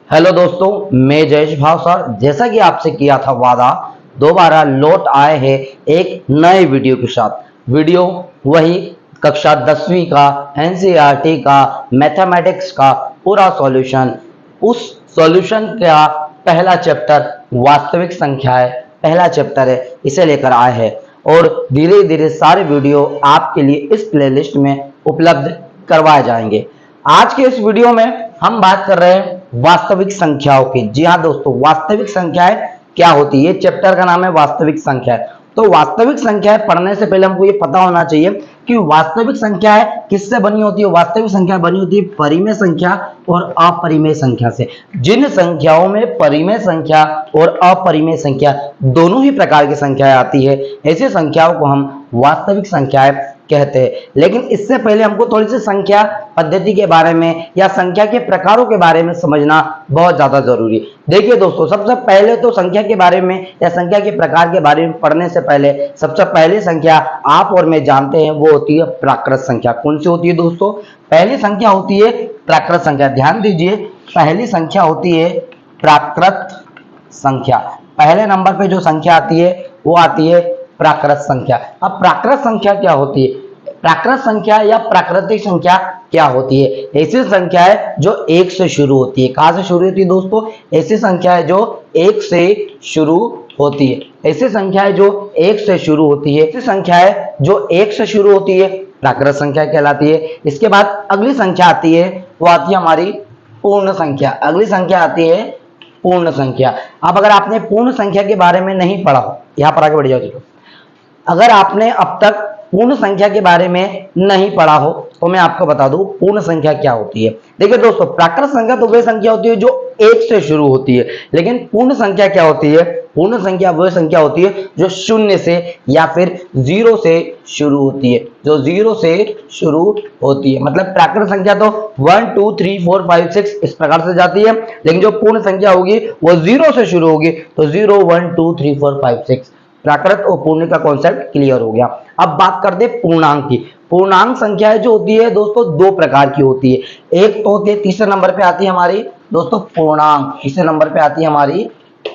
Hello दोस्तों, मैं जयेश भाव सर। जैसा कि आपसे किया था वादा, दोबारा लौट आए हैं एक नए वीडियो के साथ। वीडियो वही कक्षा 10वीं का एनसीईआरटी का मैथमेटिक्स का पूरा सॉल्यूशन। उस सॉल्यूशन का पहला चैप्टर वास्तविक संख्याएं पहला चैप्टर है, इसे लेकर आए हैं और धीरे धीरे सारे वीडियो आपके लिए इस प्लेलिस्ट में उपलब्ध करवाए जाएंगे। आज के इस वीडियो में हम बात कर रहे हैं वास्तविक संख्याओं की। जी हाँ दोस्तों, वास्तविक संख्याएं क्या होती है। चैप्टर का नाम है वास्तविक संख्याएं। तो वास्तविक संख्याएं पढ़ने से पहले हमको ये पता होना चाहिए कि वास्तविक संख्याएं किससे बनी होती है। वास्तविक संख्या बनी होती है परिमेय संख्या और अपरिमेय संख्या से। जिन संख्याओं में परिमेय संख्या और अपरिमेय संख्या दोनों ही प्रकार की संख्याएं आती है, ऐसी संख्याओं को हम वास्तविक संख्याएं कहते हैं। लेकिन इससे पहले हमको थोड़ी सी संख्या पद्धति के बारे में या संख्या के प्रकारों के बारे में समझना बहुत ज्यादा जरूरी है। देखिए दोस्तों, सबसे पहले तो संख्या के बारे में या संख्या के प्रकार के बारे में पढ़ने से पहले सबसे पहली संख्या आप और मैं जानते हैं, वो होती है प्राकृत संख्या। कौन सी होती है दोस्तों? पहली संख्या होती है प्राकृत संख्या। ध्यान दीजिए, पहली संख्या होती है प्राकृत संख्या। पहले नंबर पे जो संख्या आती है वो आती है प्राकृत संख्या। अब प्राकृत संख्या क्या होती है? प्राकृत संख्या या प्राकृतिक संख्या क्या होती है? ऐसी संख्या है जो एक से शुरू होती है। कहां से शुरू होती है दोस्तों? ऐसी संख्या है जो एक से शुरू होती है। ऐसी संख्या है जो एक से शुरू होती है। ऐसी संख्या है जो एक से शुरू होती है, प्राकृत संख्या कहलाती है। इसके बाद अगली संख्या आती है, वो आती है हमारी पूर्ण संख्या। अगली संख्या आती है पूर्ण संख्या। अब अगर आपने पूर्ण संख्या के बारे में नहीं पढ़ा, यहां पर आगे बढ़ जाओ। अगर आपने अब तक पूर्ण संख्या के बारे में नहीं पढ़ा हो तो मैं आपको बता दूं पूर्ण संख्या क्या होती है। देखिए दोस्तों, प्राकृत संख्या तो वह संख्या होती है जो एक से शुरू होती है, लेकिन पूर्ण संख्या क्या होती है? पूर्ण संख्या वह संख्या होती है जो शून्य से या फिर जीरो से शुरू होती है। जो जीरो से शुरू होती है, मतलब प्राकृत संख्या तो 1 2 3 4 5 6 इस प्रकार से जाती है, लेकिन जो पूर्ण संख्या होगी वो जीरो से शुरू होगी। तो 0 1 2 3 4 5 6 प्राकृत और पूर्ण का कॉन्सेप्ट क्लियर हो गया। अब बात करते हैं पूर्णांक की। पूर्णांक संख्याएं जो होती है दोस्तों दो प्रकार की होती है। एक तो होती है, तीसरे नंबर पे आती है हमारी दोस्तों पूर्णांक। तीसरे नंबर पे आती है हमारी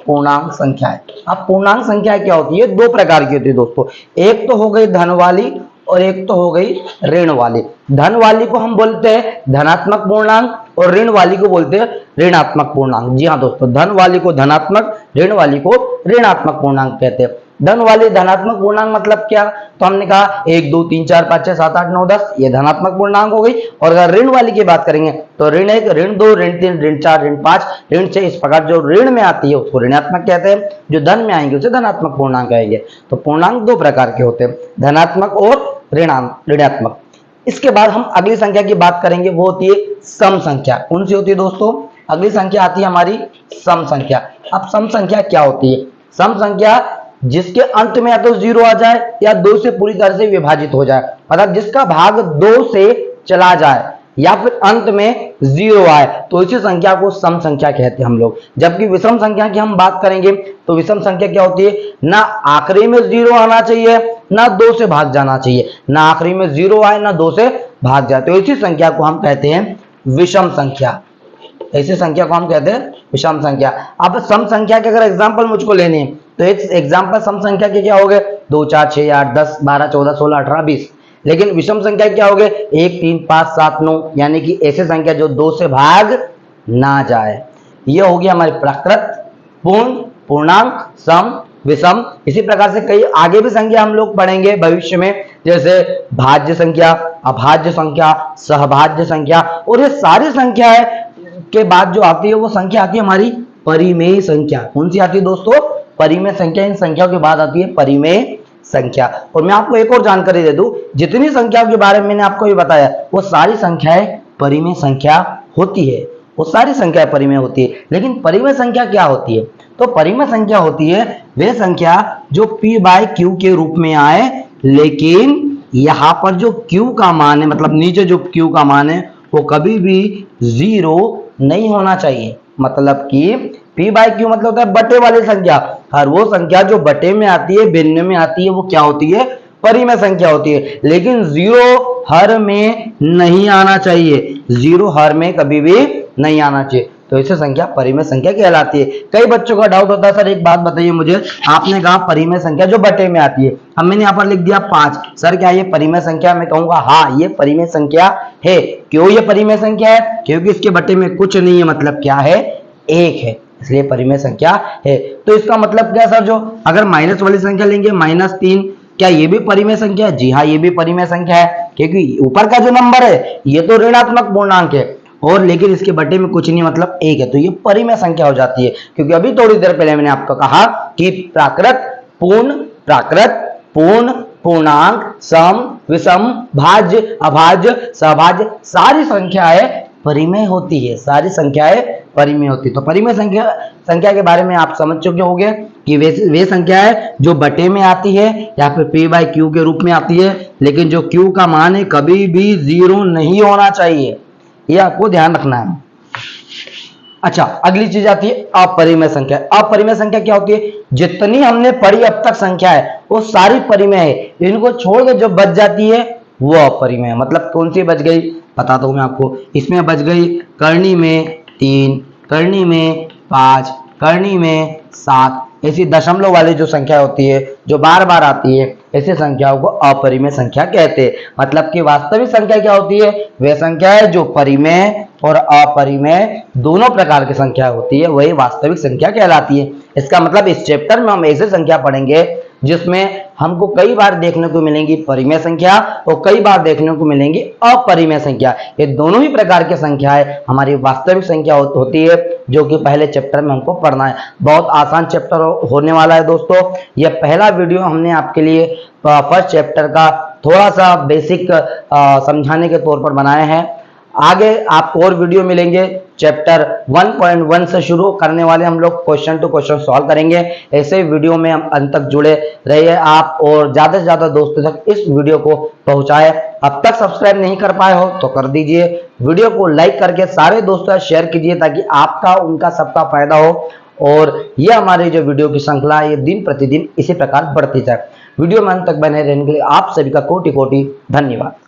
पूर्णांक संख्याएं। अब पूर्णांक संख्याएं क्या होती है? दो प्रकार की होती है दोस्तों। एक तो हो गई धन वाली और एक तो हो गई ऋण वाली। धन वाली को हम बोलते हैं धनात्मक पूर्णांक और ऋण वाली को बोलते हैं ऋणात्मक पूर्णांक। जी हाँ दोस्तों, धन वाली को धनात्मक, ऋण वाली को ऋणात्मक पूर्णांक कहते हैं। धन वाली धनात्मक पूर्णांक मतलब क्या? तो हमने कहा 1 2 3 4 5 6 7 8 9 10 ये धनात्मक पूर्णांक हो गई। और अगर ऋण वाली की बात करेंगे तो ऋण 1 ऋण 2 ऋण 3 ऋण 4 ऋण 5 ऋण 6 इस प्रकार जो ऋण में आती है उसको ऋणात्मक कहते हैं। जो धन में आएंगे उसे धनात्मक पूर्णांक कहेंगे। तो पूर्णांक दो प्रकार के होते हैं, धनात्मक और ऋणात्मक। इसके बाद हम अगली संख्या की बात करेंगे, वो होती है सम संख्या। कौन सी होती है दोस्तों? अगली संख्या आती है हमारी सम संख्या। अब सम संख्या क्या होती है? सम संख्या जिसके अंत में या तो जीरो आ जाए या दो से पूरी तरह से विभाजित हो जाए, मतलब जिसका भाग दो से चला जाए या फिर अंत में जीरो आए, तो इसी संख्या को सम संख्या कहते हैं हम लोग। जबकि विषम संख्या की हम बात करेंगे तो विषम संख्या क्या होती है? ना आखिरी में जीरो आना चाहिए ना दो से भाग जाना चाहिए। ना आखिरी में जीरो आए ना दो से भाग जाए, तो इसी संख्या को हम कहते हैं विषम संख्या। ऐसी संख्या को हम कहते हैं विषम संख्या। अब सम संख्या के अगर एग्जांपल मुझको लेने हैं तो एक एग्जांपल सम संख्या के क्या हो गए? 2 4 6 8 10 12 14 16 18 20। लेकिन विषम संख्या क्या हो गए? 1 3 5 7 9, यानी कि ऐसी संख्या जो दो से भाग ना जाए। ये हो गया हमारी प्राकृत, पूर्ण, पूर्णांक, सम, विषम। इसी प्रकार से कई आगे भी संख्या हम लोग पढ़ेंगे भविष्य में, जैसे भाज्य संख्या, अभाज्य संख्या, सहभाज्य संख्या। और ये सारी संख्याएं के बाद जो आती है वो संख्या आती है हमारी परिमेय संख्या। कौन सी आती है दोस्तों? परिमेय संख्या। इन संख्याओं के बाद आती है परिमेय संख्या। और मैं आपको एक और जानकारी दे दूं, जितनी संख्याओं के बारे में मैंने आपको ये बताया वो सारी संख्याएं परिमेय संख्या होती है। वो सारी संख्याएं परिमेय होती है। लेकिन परिमेय संख्या क्या होती है? तो परिमेय संख्या होती है वह संख्या जो p/q के रूप में आए, लेकिन यहां पर जो q का मान है, मतलब नीचे जो q का मान है वो कभी भी जीरो नहीं होना चाहिए। मतलब कि p/q मतलब होता है बटे वाली संख्या। हर वो संख्या जो बटे में आती है, भिन्न में आती है, वो क्या होती है? परिमेय संख्या होती है। लेकिन जीरो हर में नहीं आना चाहिए। जीरो हर में कभी भी नहीं आना चाहिए। तो ऐसी संख्या परिमेय संख्या कहलाती है। कई बच्चों का डाउट होता है, सर एक बात बताइए मुझे, आपने कहा परिमेय संख्या जो बटे में आती है, अब मैंने यहाँ पर लिख दिया 5, सर क्या ये परिमेय संख्या? मैं कहूंगा हाँ ये परिमेय संख्या है। क्यों ये परिमेय संख्या है? क्योंकि इसके बटे में कुछ नहीं है, मतलब क्या है? 1 है, इसलिए परिमेय संख्या है। तो इसका मतलब क्या सर, जो अगर माइनस वाली संख्या लेंगे -3, क्या ये भी परिमेय संख्या है? जी हाँ ये भी परिमेय संख्या है, क्योंकि ऊपर का जो नंबर है ये तो ऋणात्मक पूर्णांक है, और लेकिन इसके बटे में कुछ नहीं, मतलब 1 है, तो ये परिमेय संख्या हो जाती है। क्योंकि अभी थोड़ी देर पहले मैंने आपको कहा कि प्राकृत, पूर्ण, पूर्णांक, सम, विषम, भाज्य, अभाज्य, सभाज्य सारी संख्याएं परिमेय होती है, सारी संख्याएं परिमेय होती है। तो परिमेय संख्या के बारे में आप समझ चुके होंगे कि वे संख्या है जो बटे में आती है या फिर p/q के रूप में आती है, लेकिन जो q का मान है कभी भी 0 नहीं होना चाहिए, ये आपको ध्यान रखना है। अच्छा, अगली चीज आती है अपरिमेय संख्या। अपरिमेय संख्या क्या होती है? जितनी हमने पढ़ी अब तक संख्या है वो सारी परिमेय है, इनको छोड़ के जो बच जाती है वो अपरिमेय है। मतलब कौन सी बच गई बताता हूं मैं आपको। इसमें बच गई करनी में 3, करनी में 5, करनी में 7, ऐसी दशमलव वाली जो संख्या होती है जो बार बार आती है, ऐसी संख्याओं को अपरिमेय संख्या कहते हैं। मतलब कि वास्तविक संख्या क्या होती है? वह संख्या है जो परिमेय और अपरिमेय दोनों प्रकार की संख्या होती है, वही वास्तविक संख्या कहलाती है। इसका मतलब इस चैप्टर में हम ऐसी संख्या पढ़ेंगे जिसमें हमको कई बार देखने को मिलेंगी परिमेय संख्या और कई बार देखने को मिलेंगी अपरिमेय संख्या। ये दोनों ही प्रकार की संख्याएं हमारी वास्तविक संख्या होती है, जो कि पहले चैप्टर में हमको पढ़ना है। बहुत आसान चैप्टर होने वाला है दोस्तों। यह पहला वीडियो हमने आपके लिए फर्स्ट चैप्टर का थोड़ा सा बेसिक समझाने के तौर पर बनाए हैं। आगे आपको और वीडियो मिलेंगे, चैप्टर 1.1 से शुरू करने वाले हम लोग क्वेश्चन टू क्वेश्चन सॉल्व करेंगे। ऐसे वीडियो में हम अंत तक जुड़े रहिए आप, और ज्यादा से ज्यादा दोस्तों तक इस वीडियो को पहुंचाए। अब तक सब्सक्राइब नहीं कर पाए हो तो कर दीजिए, वीडियो को लाइक करके सारे दोस्तों शेयर कीजिए ताकि आपका उनका सबका फायदा हो, और ये हमारी जो वीडियो की श्रृंखला है ये दिन प्रतिदिन इसी प्रकार बढ़ती जाए। वीडियो में अंत तक बने रहने के लिए आप सभी का कोटि कोटि धन्यवाद।